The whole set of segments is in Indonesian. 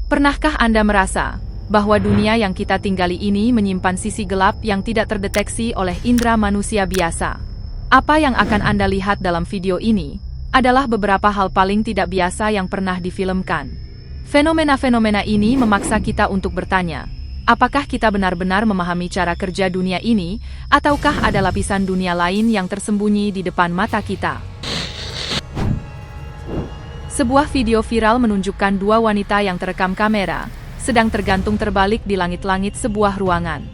Pernahkah Anda merasa bahwa dunia yang kita tinggali ini menyimpan sisi gelap yang tidak terdeteksi oleh indera manusia biasa? Apa yang akan Anda lihat dalam video ini adalah beberapa hal paling tidak biasa yang pernah difilmkan. Fenomena-fenomena ini memaksa kita untuk bertanya, apakah kita benar-benar memahami cara kerja dunia ini, ataukah ada lapisan dunia lain yang tersembunyi di depan mata kita? Sebuah video viral menunjukkan dua wanita yang terekam kamera sedang tergantung terbalik di langit-langit sebuah ruangan.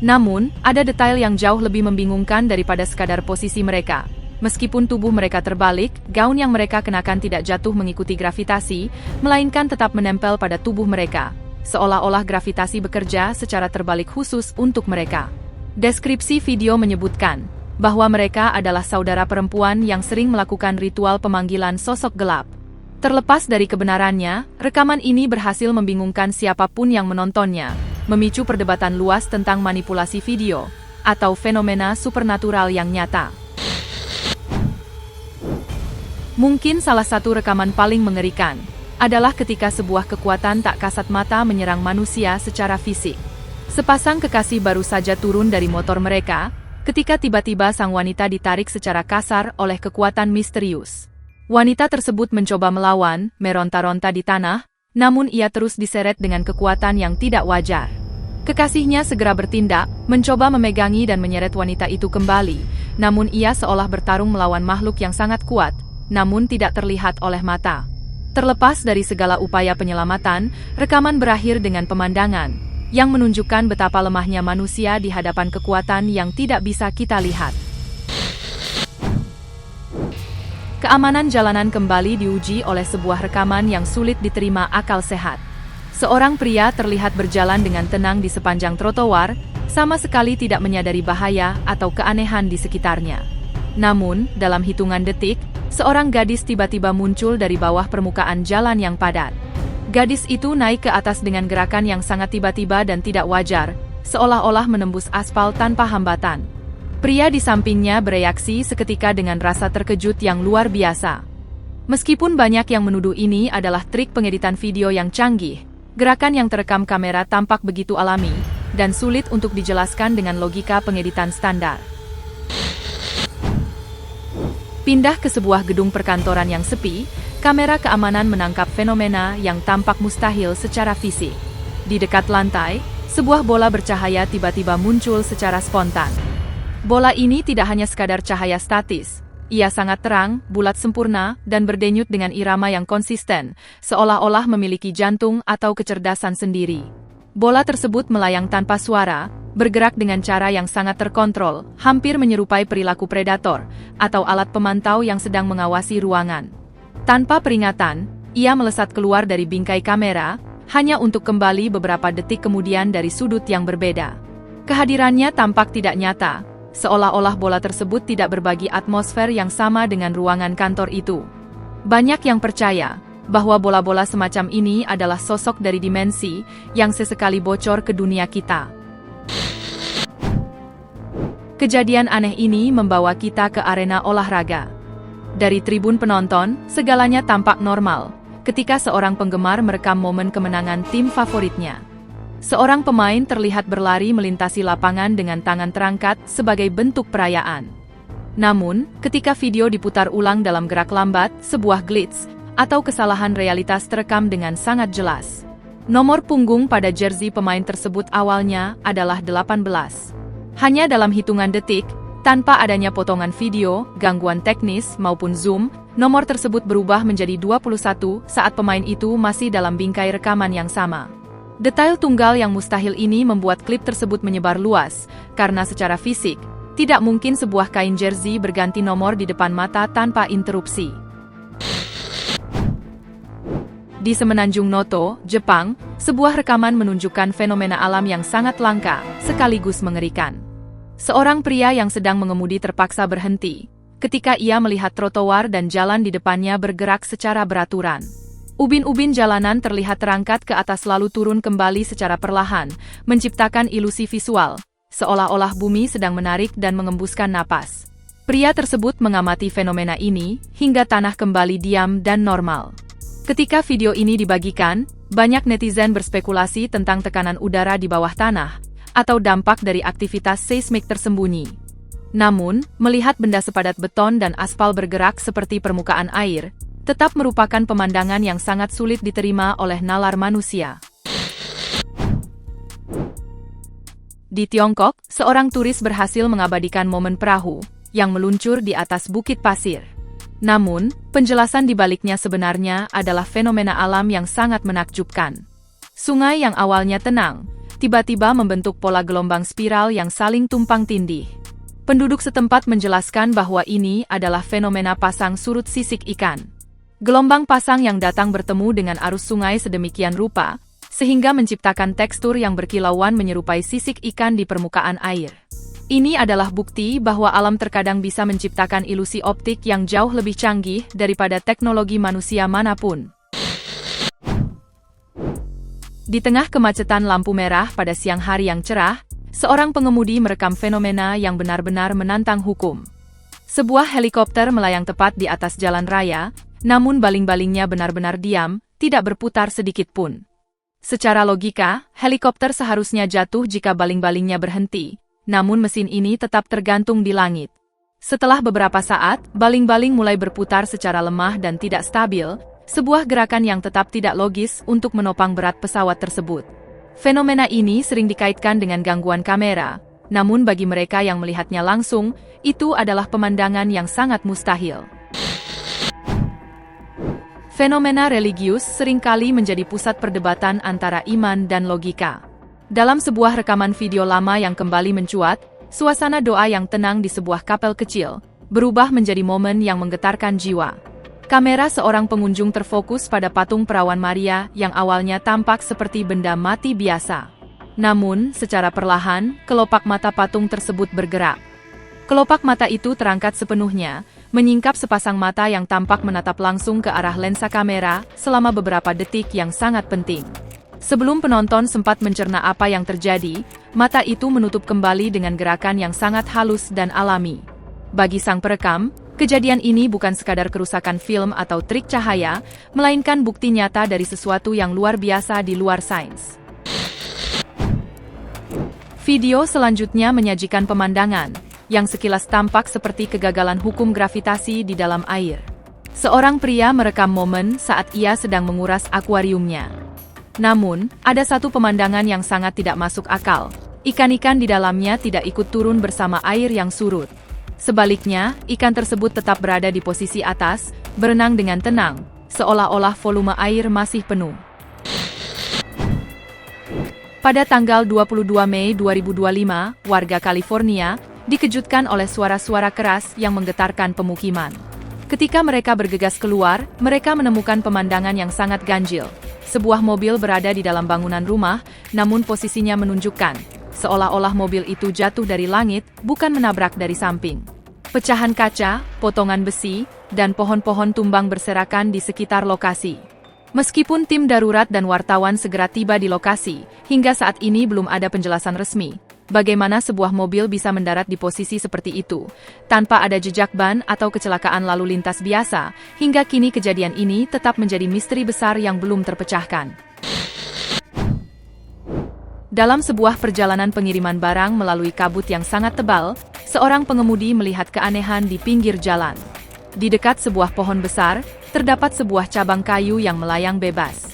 Namun, ada detail yang jauh lebih membingungkan daripada sekadar posisi mereka. Meskipun tubuh mereka terbalik, gaun yang mereka kenakan tidak jatuh mengikuti gravitasi, melainkan tetap menempel pada tubuh mereka, seolah-olah gravitasi bekerja secara terbalik khusus untuk mereka. Deskripsi video menyebutkan bahwa mereka adalah saudara perempuan yang sering melakukan ritual pemanggilan sosok gelap. Terlepas dari kebenarannya, rekaman ini berhasil membingungkan siapapun yang menontonnya, memicu perdebatan luas tentang manipulasi video, atau fenomena supernatural yang nyata. Mungkin salah satu rekaman paling mengerikan adalah ketika sebuah kekuatan tak kasat mata menyerang manusia secara fisik. Sepasang kekasih baru saja turun dari motor mereka, ketika tiba-tiba sang wanita ditarik secara kasar oleh kekuatan misterius. Wanita tersebut mencoba melawan, meronta-ronta di tanah, namun ia terus diseret dengan kekuatan yang tidak wajar. Kekasihnya segera bertindak, mencoba memegangi dan menyeret wanita itu kembali, namun ia seolah bertarung melawan makhluk yang sangat kuat, namun tidak terlihat oleh mata. Terlepas dari segala upaya penyelamatan, rekaman berakhir dengan pemandangan yang menunjukkan betapa lemahnya manusia di hadapan kekuatan yang tidak bisa kita lihat. Keamanan jalanan kembali diuji oleh sebuah rekaman yang sulit diterima akal sehat. Seorang pria terlihat berjalan dengan tenang di sepanjang trotoar, sama sekali tidak menyadari bahaya atau keanehan di sekitarnya. Namun, dalam hitungan detik, seorang gadis tiba-tiba muncul dari bawah permukaan jalan yang padat. Gadis itu naik ke atas dengan gerakan yang sangat tiba-tiba dan tidak wajar, seolah-olah menembus aspal tanpa hambatan. Pria di sampingnya bereaksi seketika dengan rasa terkejut yang luar biasa. Meskipun banyak yang menuduh ini adalah trik pengeditan video yang canggih, gerakan yang terekam kamera tampak begitu alami dan sulit untuk dijelaskan dengan logika pengeditan standar. Pindah ke sebuah gedung perkantoran yang sepi, kamera keamanan menangkap fenomena yang tampak mustahil secara fisik. Di dekat lantai, sebuah bola bercahaya tiba-tiba muncul secara spontan. Bola ini tidak hanya sekadar cahaya statis, ia sangat terang, bulat sempurna, dan berdenyut dengan irama yang konsisten, seolah-olah memiliki jantung atau kecerdasan sendiri. Bola tersebut melayang tanpa suara, bergerak dengan cara yang sangat terkontrol, hampir menyerupai perilaku predator, atau alat pemantau yang sedang mengawasi ruangan. Tanpa peringatan, ia melesat keluar dari bingkai kamera, hanya untuk kembali beberapa detik kemudian dari sudut yang berbeda. Kehadirannya tampak tidak nyata, seolah-olah bola tersebut tidak berbagi atmosfer yang sama dengan ruangan kantor itu. Banyak yang percaya bahwa bola-bola semacam ini adalah sosok dari dimensi yang sesekali bocor ke dunia kita. Kejadian aneh ini membawa kita ke arena olahraga. Dari tribun penonton, segalanya tampak normal ketika seorang penggemar merekam momen kemenangan tim favoritnya. Seorang pemain terlihat berlari melintasi lapangan dengan tangan terangkat sebagai bentuk perayaan. Namun, ketika video diputar ulang dalam gerak lambat, sebuah glitch atau kesalahan realitas terekam dengan sangat jelas. Nomor punggung pada jersey pemain tersebut awalnya adalah 18. Hanya dalam hitungan detik, tanpa adanya potongan video, gangguan teknis maupun zoom, nomor tersebut berubah menjadi 21 saat pemain itu masih dalam bingkai rekaman yang sama. Detail tunggal yang mustahil ini membuat klip tersebut menyebar luas, karena secara fisik, tidak mungkin sebuah kain jersey berganti nomor di depan mata tanpa interupsi. Di semenanjung Noto, Jepang, sebuah rekaman menunjukkan fenomena alam yang sangat langka, sekaligus mengerikan. Seorang pria yang sedang mengemudi terpaksa berhenti, ketika ia melihat trotoar dan jalan di depannya bergerak secara beraturan. Ubin-ubin jalanan terlihat terangkat ke atas lalu turun kembali secara perlahan, menciptakan ilusi visual, seolah-olah bumi sedang menarik dan mengembuskan napas. Pria tersebut mengamati fenomena ini, hingga tanah kembali diam dan normal. Ketika video ini dibagikan, Banyak netizen berspekulasi tentang tekanan udara di bawah tanah, atau dampak dari aktivitas seismik tersembunyi. Namun, melihat benda sepadat beton dan aspal bergerak seperti permukaan air, tetap merupakan pemandangan yang sangat sulit diterima oleh nalar manusia. Di Tiongkok, seorang turis berhasil mengabadikan momen perahu yang meluncur di atas bukit pasir. Namun, penjelasan di baliknya sebenarnya adalah fenomena alam yang sangat menakjubkan. Sungai yang awalnya tenang, tiba-tiba membentuk pola gelombang spiral yang saling tumpang tindih. Penduduk setempat menjelaskan bahwa ini adalah fenomena pasang surut sisik ikan. Gelombang pasang yang datang bertemu dengan arus sungai sedemikian rupa, sehingga menciptakan tekstur yang berkilauan menyerupai sisik ikan di permukaan air. Ini adalah bukti bahwa alam terkadang bisa menciptakan ilusi optik yang jauh lebih canggih daripada teknologi manusia manapun. Di tengah kemacetan lampu merah pada siang hari yang cerah, seorang pengemudi merekam fenomena yang benar-benar menantang hukum. Sebuah helikopter melayang tepat di atas jalan raya, namun baling-balingnya benar-benar diam, tidak berputar sedikit pun. Secara logika, helikopter seharusnya jatuh jika baling-balingnya berhenti, namun mesin ini tetap tergantung di langit. Setelah beberapa saat, baling-baling mulai berputar secara lemah dan tidak stabil, sebuah gerakan yang tetap tidak logis untuk menopang berat pesawat tersebut. Fenomena ini sering dikaitkan dengan gangguan kamera, namun bagi mereka yang melihatnya langsung, itu adalah pemandangan yang sangat mustahil. Fenomena religius seringkali menjadi pusat perdebatan antara iman dan logika. Dalam sebuah rekaman video lama yang kembali mencuat, suasana doa yang tenang di sebuah kapel kecil berubah menjadi momen yang menggetarkan jiwa. Kamera seorang pengunjung terfokus pada patung perawan Maria yang awalnya tampak seperti benda mati biasa. Namun, secara perlahan, kelopak mata patung tersebut bergerak. Kelopak mata itu terangkat sepenuhnya, menyingkap sepasang mata yang tampak menatap langsung ke arah lensa kamera selama beberapa detik yang sangat penting. Sebelum penonton sempat mencerna apa yang terjadi, mata itu menutup kembali dengan gerakan yang sangat halus dan alami. Bagi sang perekam, kejadian ini bukan sekadar kerusakan film atau trik cahaya, melainkan bukti nyata dari sesuatu yang luar biasa di luar sains. Video selanjutnya menyajikan pemandangan yang sekilas tampak seperti kegagalan hukum gravitasi di dalam air. Seorang pria merekam momen saat ia sedang menguras akuariumnya. Namun, ada satu pemandangan yang sangat tidak masuk akal. Ikan-ikan di dalamnya tidak ikut turun bersama air yang surut. Sebaliknya, ikan tersebut tetap berada di posisi atas, berenang dengan tenang, seolah-olah volume air masih penuh. Pada tanggal 22 Mei 2025, warga California dikejutkan oleh suara-suara keras yang menggetarkan pemukiman. Ketika mereka bergegas keluar, mereka menemukan pemandangan yang sangat ganjil. Sebuah mobil berada di dalam bangunan rumah, namun posisinya menunjukkan seolah-olah mobil itu jatuh dari langit, bukan menabrak dari samping. Pecahan kaca, potongan besi, dan pohon-pohon tumbang berserakan di sekitar lokasi. Meskipun tim darurat dan wartawan segera tiba di lokasi, hingga saat ini belum ada penjelasan resmi bagaimana sebuah mobil bisa mendarat di posisi seperti itu, tanpa ada jejak ban atau kecelakaan lalu lintas biasa. Hingga kini kejadian ini tetap menjadi misteri besar yang belum terpecahkan. Dalam sebuah perjalanan pengiriman barang melalui kabut yang sangat tebal, seorang pengemudi melihat keanehan di pinggir jalan. Di dekat sebuah pohon besar, terdapat sebuah cabang kayu yang melayang bebas.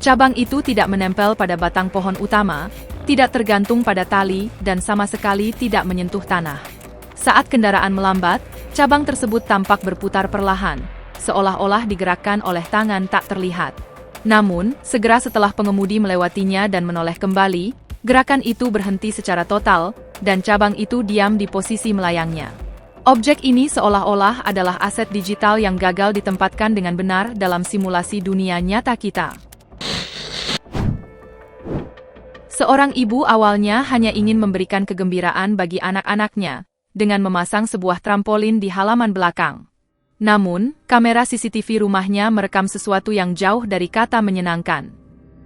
Cabang itu tidak menempel pada batang pohon utama, tidak tergantung pada tali, dan sama sekali tidak menyentuh tanah. Saat kendaraan melambat, cabang tersebut tampak berputar perlahan, seolah-olah digerakkan oleh tangan tak terlihat. Namun, segera setelah pengemudi melewatinya dan menoleh kembali, gerakan itu berhenti secara total, dan cabang itu diam di posisi melayangnya. Objek ini seolah-olah adalah aset digital yang gagal ditempatkan dengan benar dalam simulasi dunia nyata kita. Seorang ibu awalnya hanya ingin memberikan kegembiraan bagi anak-anaknya dengan memasang sebuah trampolin di halaman belakang. Namun, kamera CCTV rumahnya merekam sesuatu yang jauh dari kata menyenangkan.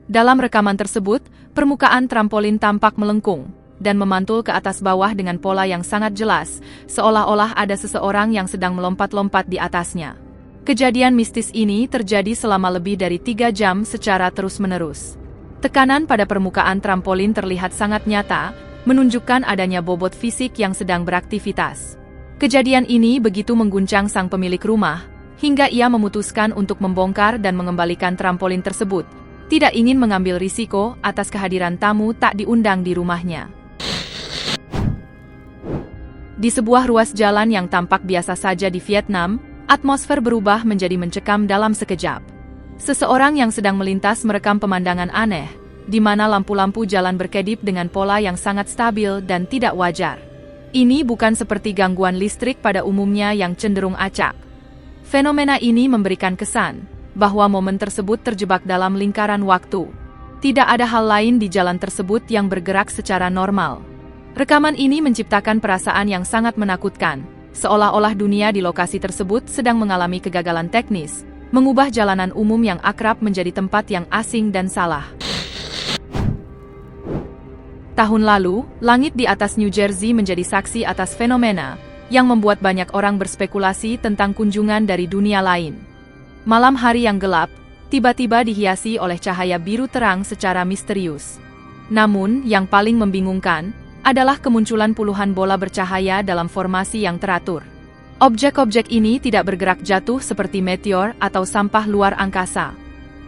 Dalam rekaman tersebut, permukaan trampolin tampak melengkung dan memantul ke atas bawah dengan pola yang sangat jelas, seolah-olah ada seseorang yang sedang melompat-lompat di atasnya. Kejadian mistis ini terjadi selama lebih dari 3 jam secara terus-menerus. Tekanan pada permukaan trampolin terlihat sangat nyata, menunjukkan adanya bobot fisik yang sedang beraktivitas. Kejadian ini begitu mengguncang sang pemilik rumah, hingga ia memutuskan untuk membongkar dan mengembalikan trampolin tersebut, tidak ingin mengambil risiko atas kehadiran tamu tak diundang di rumahnya. Di sebuah ruas jalan yang tampak biasa saja di Vietnam, atmosfer berubah menjadi mencekam dalam sekejap. Seseorang yang sedang melintas merekam pemandangan aneh, di mana lampu-lampu jalan berkedip dengan pola yang sangat stabil dan tidak wajar. Ini bukan seperti gangguan listrik pada umumnya yang cenderung acak. Fenomena ini memberikan kesan bahwa momen tersebut terjebak dalam lingkaran waktu. Tidak ada hal lain di jalan tersebut yang bergerak secara normal. Rekaman ini menciptakan perasaan yang sangat menakutkan, seolah-olah dunia di lokasi tersebut sedang mengalami kegagalan teknis, mengubah jalanan umum yang akrab menjadi tempat yang asing dan salah. Tahun lalu, langit di atas New Jersey menjadi saksi atas fenomena yang membuat banyak orang berspekulasi tentang kunjungan dari dunia lain. Malam hari yang gelap, tiba-tiba dihiasi oleh cahaya biru terang secara misterius. Namun, yang paling membingungkan adalah kemunculan puluhan bola bercahaya dalam formasi yang teratur. Objek-objek ini tidak bergerak jatuh seperti meteor atau sampah luar angkasa.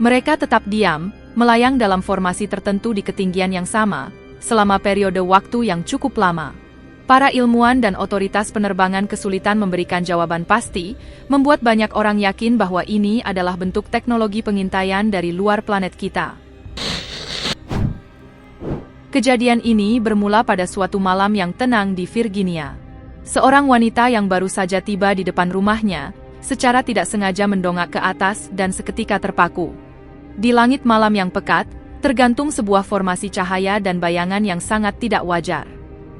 Mereka tetap diam, melayang dalam formasi tertentu di ketinggian yang sama, selama periode waktu yang cukup lama. Para ilmuwan dan otoritas penerbangan kesulitan memberikan jawaban pasti, membuat banyak orang yakin bahwa ini adalah bentuk teknologi pengintaian dari luar planet kita. Kejadian ini bermula pada suatu malam yang tenang di Virginia. Seorang wanita yang baru saja tiba di depan rumahnya, secara tidak sengaja mendongak ke atas dan seketika terpaku. Di langit malam yang pekat, tergantung sebuah formasi cahaya dan bayangan yang sangat tidak wajar.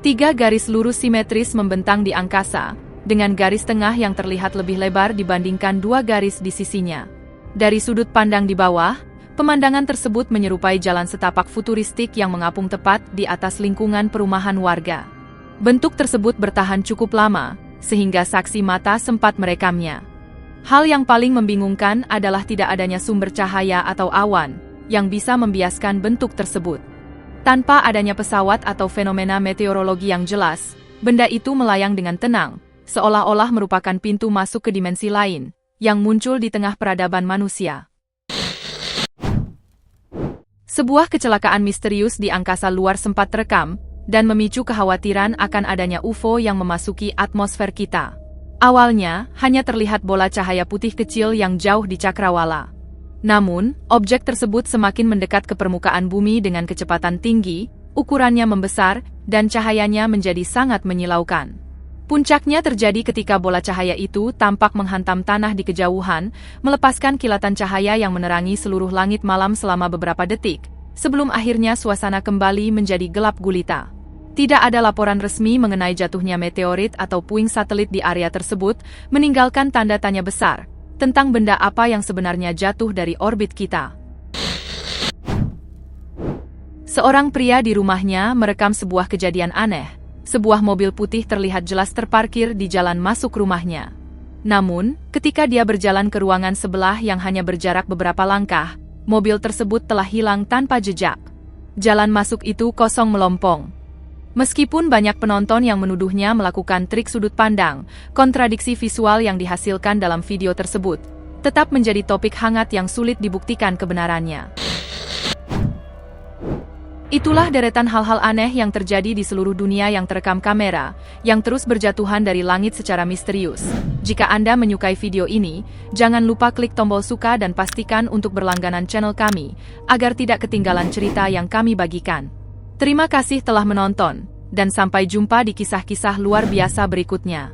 3 garis lurus simetris membentang di angkasa, dengan garis tengah yang terlihat lebih lebar dibandingkan 2 garis di sisinya. Dari sudut pandang di bawah, pemandangan tersebut menyerupai jalan setapak futuristik yang mengapung tepat di atas lingkungan perumahan warga. Bentuk tersebut bertahan cukup lama, sehingga saksi mata sempat merekamnya. Hal yang paling membingungkan adalah tidak adanya sumber cahaya atau awan yang bisa membiaskan bentuk tersebut. Tanpa adanya pesawat atau fenomena meteorologi yang jelas, benda itu melayang dengan tenang, seolah-olah merupakan pintu masuk ke dimensi lain, yang muncul di tengah peradaban manusia. Sebuah kecelakaan misterius di angkasa luar sempat terekam, dan memicu kekhawatiran akan adanya UFO yang memasuki atmosfer kita. Awalnya, hanya terlihat bola cahaya putih kecil yang jauh di cakrawala. Namun, objek tersebut semakin mendekat ke permukaan bumi dengan kecepatan tinggi, ukurannya membesar, dan cahayanya menjadi sangat menyilaukan. Puncaknya terjadi ketika bola cahaya itu tampak menghantam tanah di kejauhan, melepaskan kilatan cahaya yang menerangi seluruh langit malam selama beberapa detik, sebelum akhirnya suasana kembali menjadi gelap gulita. Tidak ada laporan resmi mengenai jatuhnya meteorit atau puing satelit di area tersebut, meninggalkan tanda tanya besar tentang benda apa yang sebenarnya jatuh dari orbit kita. Seorang pria di rumahnya merekam sebuah kejadian aneh. Sebuah mobil putih terlihat jelas terparkir di jalan masuk rumahnya. Namun, ketika dia berjalan ke ruangan sebelah yang hanya berjarak beberapa langkah, mobil tersebut telah hilang tanpa jejak. Jalan masuk itu kosong melompong. Meskipun banyak penonton yang menuduhnya melakukan trik sudut pandang, kontradiksi visual yang dihasilkan dalam video tersebut tetap menjadi topik hangat yang sulit dibuktikan kebenarannya. Itulah deretan hal-hal aneh yang terjadi di seluruh dunia yang terekam kamera, yang terus berjatuhan dari langit secara misterius. Jika Anda menyukai video ini, jangan lupa klik tombol suka dan pastikan untuk berlangganan channel kami, agar tidak ketinggalan cerita yang kami bagikan. Terima kasih telah menonton, dan sampai jumpa di kisah-kisah luar biasa berikutnya.